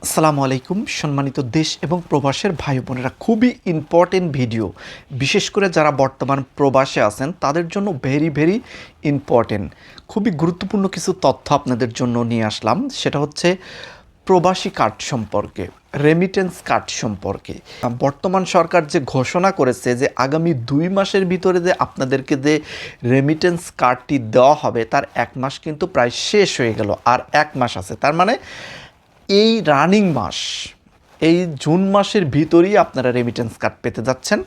আসসালামু আলাইকুম সম্মানিত দেশ এবং প্রবাসের ভাই বোনেরা, খুবই ইম্পর্টেন্ট ভিডিও। বিশেষ করে যারা বর্তমান প্রবাসে আছেন তাদের জন্য ভেরি ভেরি ইম্পর্টেন্ট, খুবই গুরুত্বপূর্ণ কিছু তথ্য আপনাদের জন্য নিয়ে আসলাম। সেটা হচ্ছে প্রবাসী কার্ড সম্পর্কে, রেমিটেন্স কার্ড সম্পর্কে। বর্তমান সরকার যে ঘোষণা করেছে যে আগামী 2 মাসের ভিতরে যে আপনাদেরকে যে রেমিটেন্স কার্ডটি দেওয়া হবে তার 1 মাস কিন্তু প্রায় শেষ হয়ে গেল, আর 1 মাস আছে। তার মানে এই রানিং মাস, এই জুন মাসের ভিতরেই আপনারা রেমিটেন্স কার্ড পেতে যাচ্ছেন,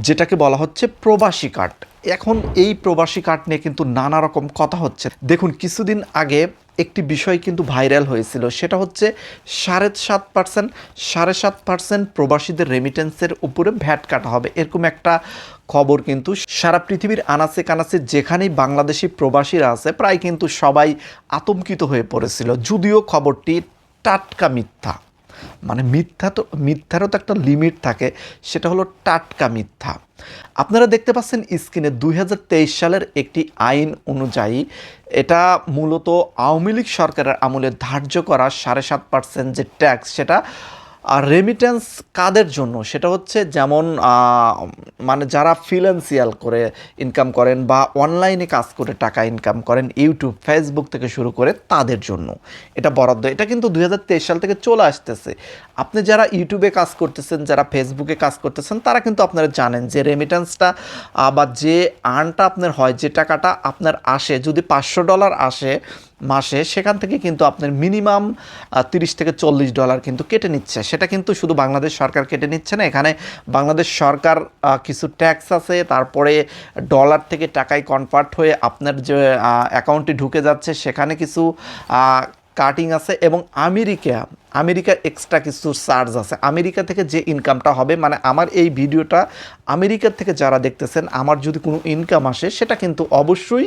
যেটাকে বলা হচ্ছে প্রবাসী কার্ড। এখন এই প্রবাসী কার্ড নিয়ে কিন্তু নানা রকম কথা হচ্ছে। দেখুন, কিছুদিন আগে একটি বিষয় কিন্তু ভাইরাল হয়েছিল, সেটা হচ্ছে 7.5% প্রবাসীদের রেমিটেন্সের উপরে ভ্যাট কাটা হবে, এরকম একটা খবর কিন্তু সারা পৃথিবীর আনাচে কানাচে যেখানেই বাংলাদেশি প্রবাসীরা আছে প্রায় কিন্তু সবাই আতঙ্কিত হয়ে পড়েছিল। যদিও খবরটি টাটকা মিথ্যা, মানে মিথ্যারও তো একটা লিমিট থাকে, সেটা হলো টাটকা মিথ্যা। আপনারা দেখতে পাচ্ছেন স্ক্রিনে 2023 সালের একটি আইন অনুযায়ী এটা মূলত আওয়ামী লীগ সরকারের আমলে ধার্য করা 7.5% যে ট্যাক্স, সেটা আর রেমিটেন্স কাদের জন্য, সেটা হচ্ছে যেমন মানে যারা ফিনান্সিয়াল করে ইনকাম করেন বা অনলাইনে কাজ করে টাকা ইনকাম করেন, ইউটিউব ফেসবুক থেকে শুরু করে তাদের জন্য এটা বরাদ্দ। এটা কিন্তু 2023 সাল থেকে চলে আসতেছে। আপনি যারা ইউটিউবে কাজ করতেছেন, যারা ফেসবুকে কাজ করতেছেন, তারা কিন্তু আপনারা জানেন যে রেমিটেন্সটা বা যে আর্নটা আপনার হয়, যে টাকাটা আপনার আসে, যদি $500 আসে মাসে, সেখান থেকে কিন্তু আপনার মিনিমাম $30 থেকে $40 কিন্তু কেটে নিচ্ছে। সেটা কিন্তু শুধু বাংলাদেশ সরকার কেটে নিচ্ছে না, এখানে বাংলাদেশ সরকার কিছু ট্যাক্স আছে, তারপরে ডলার থেকে টাকায় কনভার্ট হয়ে আপনার যে অ্যাকাউন্টে ঢুকে যাচ্ছে সেখানে কিছু কাটিং আছে, এবং আমেরিকা এক্সট্রা কিছু চার্জ আছে। আমেরিকা থেকে যে ইনকামটা হবে, মানে আমার এই ভিডিওটা আমেরিকা থেকে যারা দেখতেছেন, আমার যদি কোনো ইনকাম আসে সেটা কিন্তু অবশ্যই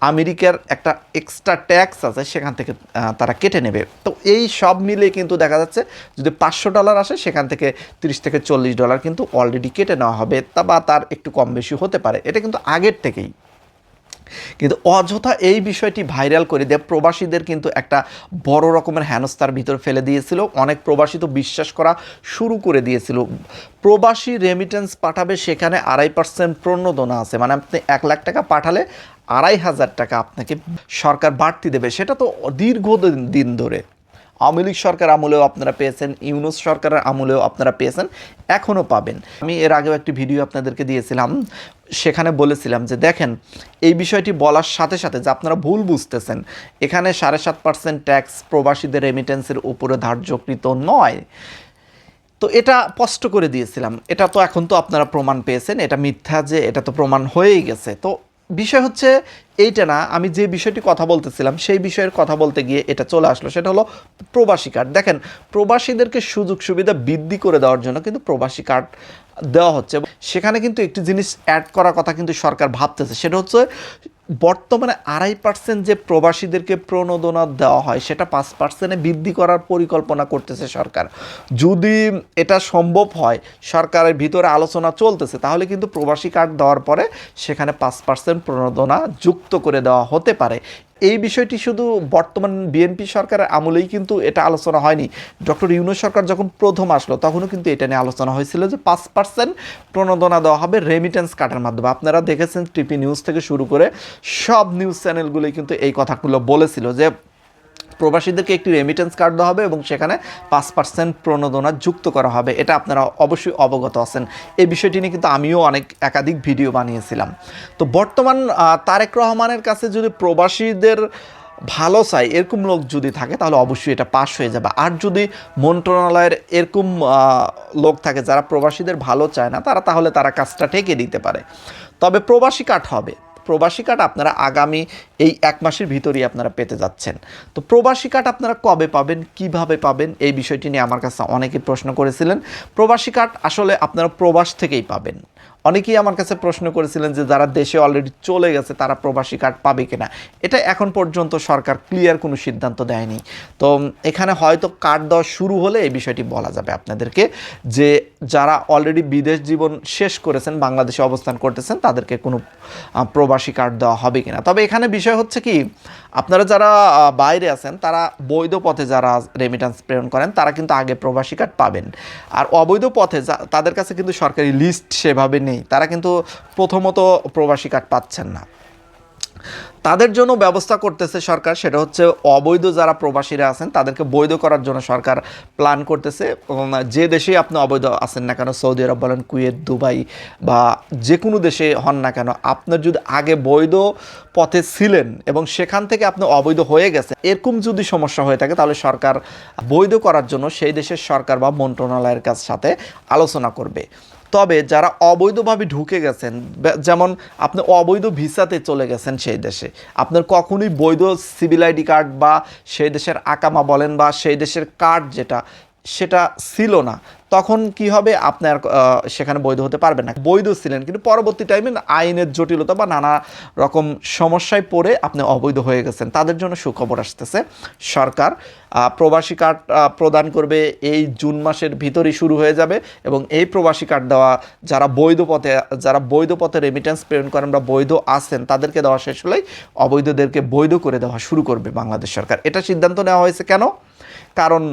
আমেরিকার একটা এক্সট্রা ট্যাক্স আছে, সেখান থেকে তারা কেটে নেবে। তো এই সব মিলে কিন্তু দেখা যাচ্ছে যদি $500 আসে, সেখান থেকে $30 থেকে $40 কিন্তু অলরেডি কেটে নেওয়া হবে, বা তার একটু কম বেশি হতে পারে। এটা কিন্তু আগের থেকেই, কিন্তু অযথা এই বিষয়টি ভাইরাল করে দিয়ে প্রবাসীদের কিন্তু একটা বড় রকমের হেনস্থার ভিতর ফেলে দিয়েছিল। অনেক প্রবাসী তো বিশ্বাস করা শুরু করে দিয়েছিল প্রবাসী রেমিটেন্স পাঠাবে, সেখানে 2.5% প্রণোদনা আছে, মানে আপনি 1 লাখ টাকা পাঠালে 2,500 টাকা আপনাকে সরকার বাড়তি দেবে। সেটা তো দীর্ঘদিন ধরে আওয়ামী লীগ সরকার আমলেও আপনারা পেয়েছেন, ইউনূস সরকারের আমলেও আপনারা পেয়েছেন, এখনও পাবেন। আমি এর আগেও একটি ভিডিও আপনাদেরকে দিয়েছিলাম, সেখানে বলেছিলাম যে দেখেন, এই বিষয়টি বলার সাথে সাথে যে আপনারা ভুল বুঝতেছেন, এখানে 7.5% ট্যাক্স প্রবাসীদের রেমিটেন্সের উপরে ধার্যকৃত নয়। তো এটা স্পষ্ট করে দিয়েছিলাম। এটা তো এখন তো আপনারা প্রমাণ পেয়েছেন, এটা মিথ্যা, যে এটা তো প্রমাণ হয়েই গেছে। তো বিষয় হচ্ছে এইটা না, আমি যে বিষয়টি কথা বলতেছিলাম সেই বিষয়ের কথা বলতে গিয়ে এটা চলে আসলো, সেটা হলো প্রবাসী কার্ড। দেখেন, প্রবাসীদেরকে সুযোগ সুবিধা বৃদ্ধি করে দেওয়ার জন্য কিন্তু প্রবাসী কার্ড দেওয়া হচ্ছে। সেখানে কিন্তু একটি জিনিস অ্যাড করার কথা কিন্তু সরকার ভাবতেছে, সেটা হচ্ছে বর্তমানে 2.5% যে প্রবাসীদেরকে প্রণোদনা দেওয়া হয়, সেটা 5%-এ বৃদ্ধি করার পরিকল্পনা করতেছে সরকার। যদি এটা সম্ভব হয়, সরকারের ভিতরে আলোচনা চলতেছে, তাহলে কিন্তু প্রবাসী কার্ড দেওয়ার পরে সেখানে 5% প্রণোদনা যুক্ত করে দেওয়া হতে পারে। এই বিষয়টি শুধু বর্তমান বিএনপি সরকারের আমলেই কিন্তু এটা আলোচনা হয়নি। ডক্টর ইউনূস সরকার যখন প্রথম আসলো তখনও কিন্তু এটা নিয়ে আলোচনা হয়েছিল যে 5% প্রণোদনা দেওয়া হবে রেমিটেন্স কার্ডের মাধ্যমে। আপনারা দেখেছেন টিভি নিউজ থেকে শুরু করে সব নিউজ চ্যানেলগুলোই কিন্তু এই কথাগুলো বলেছিল যে প্রবাসীদেরকে একটি রেমিটেন্স কার্ড দেওয়া হবে এবং সেখানে 5% প্রণোদনা যুক্ত করা হবে। এটা আপনারা অবশ্যই অবগত আছেন। এই বিষয়টি নিয়ে কিন্তু আমিও একাধিক ভিডিও বানিয়েছিলাম। তো বর্তমান তারেক রহমানের কাছে যদি প্রবাসীদের ভালো চাই এরকম লোক যদি থাকে, তাহলে অবশ্যই এটা পাস হয়ে যাবে। আর যদি মন্ত্রণালয়ের এরকম লোক থাকে যারা প্রবাসীদের ভালো চায় না, তাহলে তারা কাজটা ঠেকে দিতে পারে। তবে প্রবাসী কার্ড হবে, প্রবাসী কার্ড আপনারা আগামী এই 1 মাসের ভিতরেই আপনারা পেতে যাচ্ছেন। তো প্রবাসী কার্ড আপনারা কবে পাবেন, কিভাবে পাবেন, এই বিষয়টি নিয়ে আমার কাছে অনেকেই প্রশ্ন করেছিলেন। প্রবাসী কার্ড আসলে আপনারা প্রবাস থেকেই পাবেন। অনেকেই আমার কাছে প্রশ্ন করেছিলেন যে যারা দেশে অলরেডি চলে গেছে তারা প্রবাসী কার্ড পাবে কিনা। এটা এখন পর্যন্ত সরকার ক্লিয়ার কোনো সিদ্ধান্ত দেয়নি। তো এখানে হয়তো কার্ড দেওয়া শুরু হলে এই বিষয়টি বলা যাবে আপনাদেরকে, যে যারা অলরেডি বিদেশ জীবন শেষ করেছেন, বাংলাদেশে অবস্থান করতেছেন, তাদেরকে কোনো প্রবাসী প্রবাসী কার্ড দেওয়া হবে কিনা। তবে এখানে বিষয় হচ্ছে কি, আপনারা যারা বাইরে আছেন তারা বৈধ পথে যারা রেমিটেন্স প্রেরণ করেন তারা কিন্তু আগে প্রবাসী কার্ড পাবেন। আর অবৈধ পথে তাদের কাছে কিন্তু সরকারি লিস্ট সেভাবে নেই, তারা কিন্তু প্রথমত প্রবাসী কার্ড পাচ্ছেন না। তাদের জন্য ব্যবস্থা করতেছে সরকার, সেটা হচ্ছে অবৈধ যারা প্রবাসীরা আছেন তাদেরকে বৈধ করার জন্য সরকার প্ল্যান করতেছে। যে দেশেই আপনি অবৈধ আছেন না কেন, সৌদি আরব বলেন, কুয়েত, দুবাই বা যে কোনো দেশে হন না কেন, আপনার যদি আগে বৈধ পথে ছিলেন এবং সেখান থেকে আপনি অবৈধ হয়ে গেছে, এরকম যদি সমস্যা হয়ে থাকে তাহলে সরকার বৈধ করার জন্য সেই দেশের সরকার বা মন্ত্রণালয়ের সাথে আলোচনা করবে। তবে যারা অবৈধভাবে ঢুকে গেছেন, যেমন আপনি অবৈধ ভিসাতে চলে গেছেন সেই দেশে, আপনার কখনোই বৈধ সিভিল আইডি কার্ড বা সেই দেশের আকামা বলেন বা সেই দেশের কার্ড সেটা ছিল না, তখন কি হবে, আপনার সেখানে বৈধ হতে পারবেন না। বৈধ ছিলেন কিন্তু পরবর্তী টাইমে আইনের জটিলতা বা নানা রকম সমস্যায় পড়ে আপনি অবৈধ হয়ে গেছেন, তাদের জন্য সুখবর আসতেছে। সরকার প্রবাসী কার্ড প্রদান করবে, এই জুন মাসের ভিতরই শুরু হয়ে যাবে এবং এই প্রবাসী কার্ড দেওয়া যারা বৈধ পথে রেমিটেন্স প্রেরণ করেন বা বৈধ আছেন তাদেরকে দেওয়া শেষ হলেই অবৈধদেরকে বৈধ করে দেওয়া শুরু করবে বাংলাদেশ সরকার। এটা সিদ্ধান্ত নেওয়া হয়েছে কেন? কারণ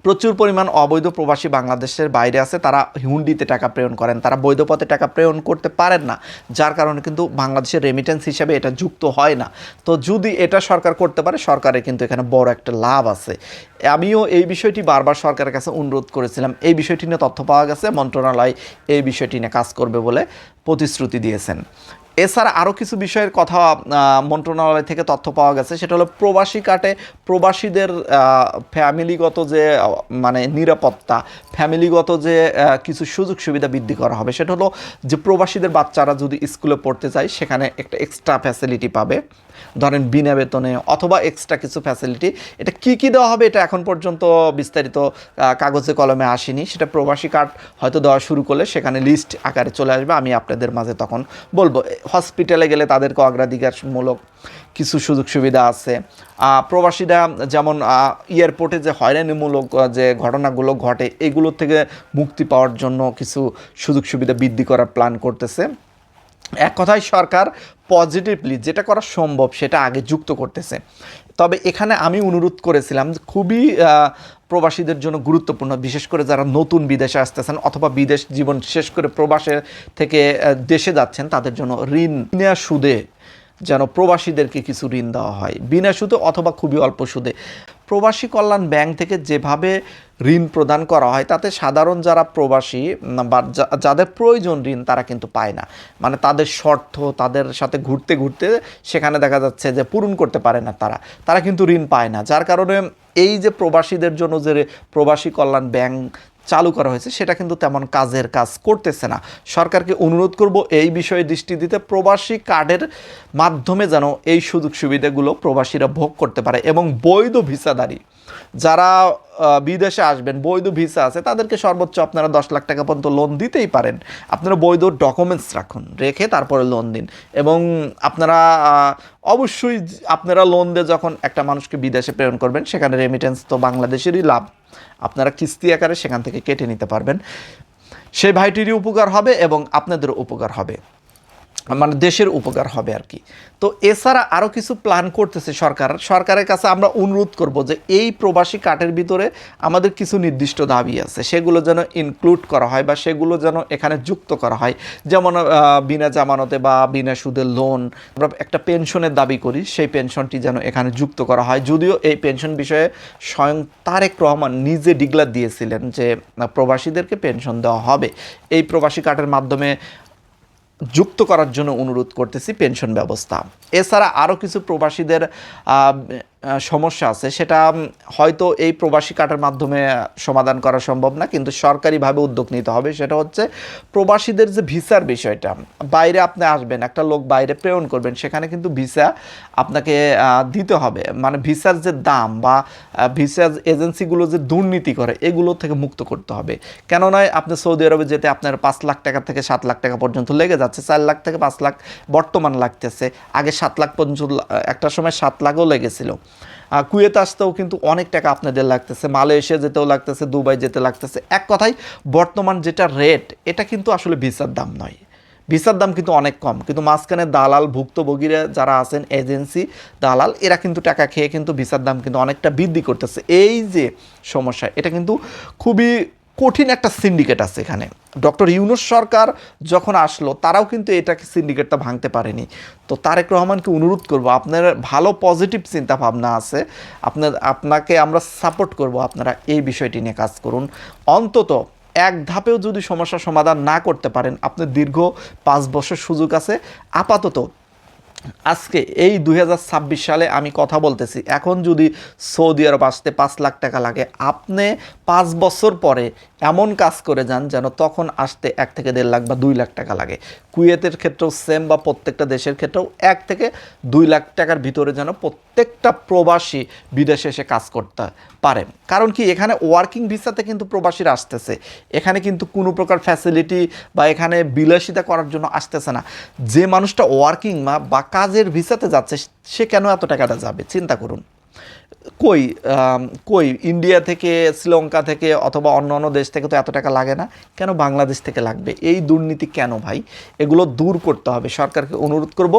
প্রচুর পরিমাণ অবৈধ প্রবাসী বাংলাদেশের বাইরে আছে, তারা হুন্ডিতে টাকা প্রেরণ করেন, তারা বৈধ পথে টাকা প্রেরণ করতে পারেন না, যার কারণে কিন্তু বাংলাদেশের রেমিটেন্স হিসাবে এটা যুক্ত হয় না। তো যদি এটা সরকার করতে পারে, সরকারের কিন্তু এখানে বড় একটা লাভ আছে। আমিও এই বিষয়টি বারবার সরকারের কাছে অনুরোধ করেছিলাম, এই বিষয়টি নিয়ে তথ্য পাওয়া গেছে, মন্ত্রণালয় এই বিষয়টি নিয়ে কাজ করবে বলে প্রতিশ্রুতি দিয়েছেন। এছাড়া আরও কিছু বিষয়ের কথা মন্ত্রণালয় থেকে তথ্য পাওয়া গেছে, সেটা হলো প্রবাসী কার্ডে প্রবাসীদের ফ্যামিলিগত যে মানে নিরাপত্তা, ফ্যামিলিগত যে কিছু সুযোগ সুবিধা বৃদ্ধি করা হবে। সেটা হলো যে প্রবাসীদের বাচ্চারা যদি স্কুলে পড়তে চায় সেখানে একটা এক্সট্রা ফ্যাসিলিটি পাবে, ধরেন বিনা বেতনে অথবা এক্সট্রা কিছু ফ্যাসিলিটি। এটা কি দেওয়া হবে এটা এখন পর্যন্ত বিস্তারিত কাগজে কলমে আসেনি, সেটা প্রবাসী কার্ড হয়তো দেওয়া শুরু করলে সেখানে লিস্ট আকারে চলে আসবে, আমি আপনাদের মাঝে তখন বলবো। হসপিটালে গেলে তাদেরকে অগ্রাধিকারমূলক কিছু সুযোগ সুবিধা আছে। প্রবাসীরা যেমন এয়ারপোর্টে যে হয়রানিমূলক যে ঘটনাগুলো ঘটে এগুলোর থেকে মুক্তি পাওয়ার জন্য কিছু সুযোগ সুবিধা বৃদ্ধি করার প্ল্যান করতেছে। এক কথায় সরকার পজিটিভলি যেটা করা সম্ভব সেটা আগে যুক্ত করতেছে। তবে এখানে আমি অনুরোধ করেছিলাম খুবই প্রবাসীদের জন্য গুরুত্বপূর্ণ, বিশেষ করে যারা নতুন বিদেশে আসতেছেন অথবা বিদেশ জীবন শেষ করে প্রবাসে থেকে দেশে যাচ্ছেন, তাদের জন্য ঋণ বিনা সুদে যেন প্রবাসীদেরকে কিছু ঋণ দেওয়া হয়, বিনা সুদে অথবা খুবই অল্প সুদে। প্রবাসী কল্যাণ ব্যাংক থেকে যেভাবে ঋণ প্রদান করা হয় তাতে সাধারণ যারা প্রবাসী বা যাদের প্রয়োজন ঋণ তারা কিন্তু পায় না, মানে তাদের শর্ত তাদের সাথে ঘুরতে ঘুরতে সেখানে দেখা যাচ্ছে যে পূরণ করতে পারে না, তারা কিন্তু ঋণ পায় না। যার কারণে এই যে প্রবাসীদের জন্য যে প্রবাসী কল্যাণ ব্যাংক চালু করা হয়েছে সেটা কিন্তু তেমন কাজ করতেছে না। সরকারকে অনুরোধ করব এই বিষয়ে দৃষ্টি দিতে, প্রবাসী কার্ডের মাধ্যমে যেন এই সুযোগ সুবিধাগুলো প্রবাসীরা ভোগ করতে পারে এবং বৈধ ভিসাধারী যারা বিদেশে আসবেন, বৈধ ভিসা আছে, তাদেরকে সর্বোচ্চ আপনারা 10 লাখ টাকা পর্যন্ত লোন দিতেই পারেন। আপনারা বৈধ ডকুমেন্টস রেখে তারপরে লোন দিন এবং আপনারা অবশ্যই আপনারা লোন দিয়ে যখন একটা মানুষকে বিদেশে প্রেরণ করবেন সেখানে রেমিটেন্স তো বাংলাদেশেরই লাভ, আপনারা কিস্তি আকারে সেখান থেকে কেটে নিতে পারবেন। সেই ভাইটিরই উপকার হবে এবং আপনাদেরও উপকার হবে, মানে দেশের উপকার হবে আর কি। তো এছাড়া আরও কিছু প্ল্যান করতেছে সরকারের কাছে আমরা অনুরোধ করব যে এই প্রবাসী কার্ডের ভিতরে আমাদের কিছু নির্দিষ্ট দাবি আছে, সেগুলো যেন ইনক্লুড করা হয় বা সেগুলো যেন এখানে যুক্ত করা হয়। যেমন বিনা জামানতে বা বিনা সুদে লোন, আমরা একটা পেনশনের দাবি করি, সেই পেনশনটি যেন এখানে যুক্ত করা হয়। যদিও এই পেনশন বিষয়ে স্বয়ং তারেক রহমান নিজে ডিক্লেয়ার দিয়েছিলেন যে প্রবাসীদেরকে পেনশন দেওয়া হবে, এই প্রবাসী কার্ডের মাধ্যমে যুক্ত করার জন্য অনুরোধ করতেছি পেনশন ব্যবস্থা। এছাড়া আরও কিছু প্রবাসীদের সমস্যা আছে, সেটা হয়তো এই প্রবাসী কার্ডের মাধ্যমে সমাধান করা সম্ভব না, কিন্তু সরকারিভাবে উদ্যোগ নিতে হবে। সেটা হচ্ছে প্রবাসীদের যে ভিসার বিষয়টা, বাইরে আপনি আসবেন, একটা লোক বাইরে প্রেরণ করবেন, সেখানে কিন্তু ভিসা আপনাকে দিতে হবে, মানে ভিসার যে দাম বা ভিসা এজেন্সিগুলো যে দুর্নীতি করে এগুলো থেকে মুক্ত করতে হবে। কেন নয়, আপনি সৌদি আরবে যেতে আপনার 5 লাখ টাকা থেকে 7 লাখ টাকা পর্যন্ত লেগে যাচ্ছে, 4 লাখ থেকে 5 লাখ বর্তমান লাগতেছে, আগে 7 লাখ পর্যন্ত, একটা সময় 7 লাখও লেগেছিল। কুয়েত আসতেও কিন্তু অনেক টাকা আপনাদের লাগতেছে, মালয়েশিয়া যেতেও লাগতেছে, দুবাই যেতে লাগতেছে। এক কথায় বর্তমান যেটা রেট এটা কিন্তু আসলে ভিসার দাম নয়, ভিসার দাম কিন্তু অনেক কম, কিন্তু মাঝখানে দালাল ভুক্তভোগীরা যারা আছেন, এজেন্সি দালাল, এরা কিন্তু টাকা খেয়ে কিন্তু ভিসার দাম কিন্তু অনেকটা বৃদ্ধি করতেছে। এই যে সমস্যা, এটা কিন্তু খুবই কঠিন একটা সিন্ডিকেট আছে এখানে। ডক্টর ইউনূস সরকার যখন আসলো তারাও কিন্তু এটাকে সিন্ডিকেটটা ভাঙতে পারেনি। তো তারেক রহমানকে অনুরোধ করব, আপনার ভালো পজিটিভ চিন্তা ভাবনা আছে, আপনাকে আমরা সাপোর্ট করব, আপনারা এই বিষয়টি নিয়ে কাজ করুন। অন্তত এক ধাপেও যদি সমস্যার সমাধান না করতে পারেন, আপনার দীর্ঘ 5 বছর সুযোগ আছে। আপাতত আজকে এই 2026 সালে আমি কথা বলতেছি, এখন যদি সৌদি আরব আসতে 5 লাখ টাকা লাগে, আপনি 5 বছর পরে এমন কাজ করে যান যেন তখন আসতে 1 থেকে 1.5 লাখ বা 2 লাখ টাকা লাগে। কুয়েতের ক্ষেত্রেও সেম, বা প্রত্যেকটা দেশের ক্ষেত্রেও 1 থেকে 2 লাখ টাকার ভিতরে যেন প্রত্যেকটা প্রবাসী বিদেশে এসে কাজ করতে পারে। কারণ কি, এখানে ওয়ার্কিং ভিসাতে কিন্তু প্রবাসীরা আসতেছে, এখানে কিন্তু কোনো প্রকার ফ্যাসিলিটি বা এখানে বিলাসিতা করার জন্য আসতেছে না। যে মানুষটা ওয়ার্কিং বা কাজের ভিসাতে যাচ্ছে, সে কেন এত টাকাটা যাবে চিন্তা করুন। কই কই ইন্ডিয়া থেকে, শ্রীলঙ্কা থেকে অথবা অন্য অন্য দেশ থেকে তো এত টাকা লাগে না, কেন বাংলাদেশ থেকে লাগবে? এই দুর্নীতি কেন ভাই? এগুলো দূর করতে হবে। সরকারকে অনুরোধ করব।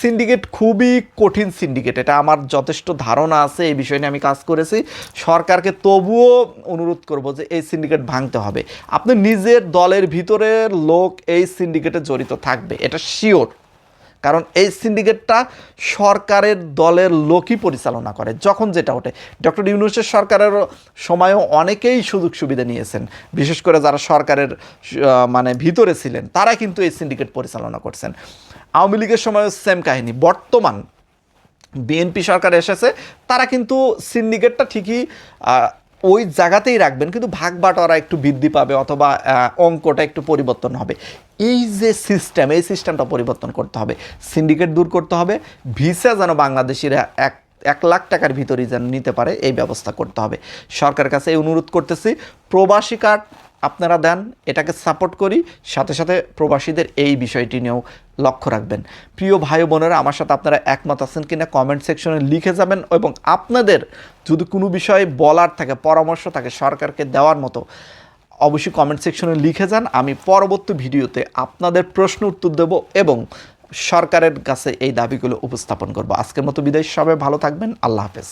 সিন্ডিকেট খুবই কঠিন সিন্ডিকেট, এটা আমার যথেষ্ট ধারণা আছে, এই বিষয় নিয়ে আমি কাজ করেছি। সরকারকে তবুও অনুরোধ করব যে এই সিন্ডিকেট ভাঙতে হবে। আপনি নিজের দলের ভিতরের লোক এই সিন্ডিকেটে জড়িত থাকবে, এটা শিওর। কারণ এই সিন্ডিকেটটা সরকারের দলের লোকই পরিচালনা করে যখন যেটা ওঠে। ডক্টর ইউনূসের সরকারের সময়ও অনেকেই সুযোগ সুবিধা নিয়েছেন, বিশেষ করে যারা সরকারের মানে ভিতরে ছিলেন, তারা কিন্তু এই সিন্ডিকেট পরিচালনা করছেন। আওয়ামী লীগের সময়ও সেম কাহিনী। বর্তমান বিএনপি সরকার এসেছে, তারা কিন্তু সিন্ডিকেটটা ঠিকই ওই জায়গাতেই রাখবেন, কিন্তু ভাগ বাটোয়ারা একটু বৃদ্ধি পাবে অথবা অঙ্কটা একটু পরিবর্তন হবে। এই যে সিস্টেম, এই সিস্টেমটা পরিবর্তন করতে হবে, সিন্ডিকেট দূর করতে হবে। ভিসা যেন বাংলাদেশিরা 1 লাখ টাকার ভিতরেই যেন নিতে পারে, এই ব্যবস্থা করতে হবে। সরকারের কাছে এই অনুরোধ করতেছি, প্রবাসী কার্ড আপনারা দেন, এটাকে সাপোর্ট করি। সাথে সাথে প্রবাসীদের এই বিষয়টি নিয়েও লক্ষ্য রাখবেন। প্রিয় ভাই বোনেরা, আমার সাথে আপনারা একমত আছেন কিনা কমেন্ট সেকশনে লিখে যাবেন, এবং আপনাদের যদি কোনো বিষয়ে বলার থাকে, পরামর্শ থাকে সরকারকে দেওয়ার মতো, অবশ্যই কমেন্ট সেকশনে লিখে যান। আমি পরবর্তী ভিডিওতে আপনাদের প্রশ্ন উত্তর দেব এবং সরকারের কাছে এই দাবিগুলো উপস্থাপন করব। আজকের মতো বিদায়, সবাই ভালো থাকবেন। আল্লাহ হাফেজ।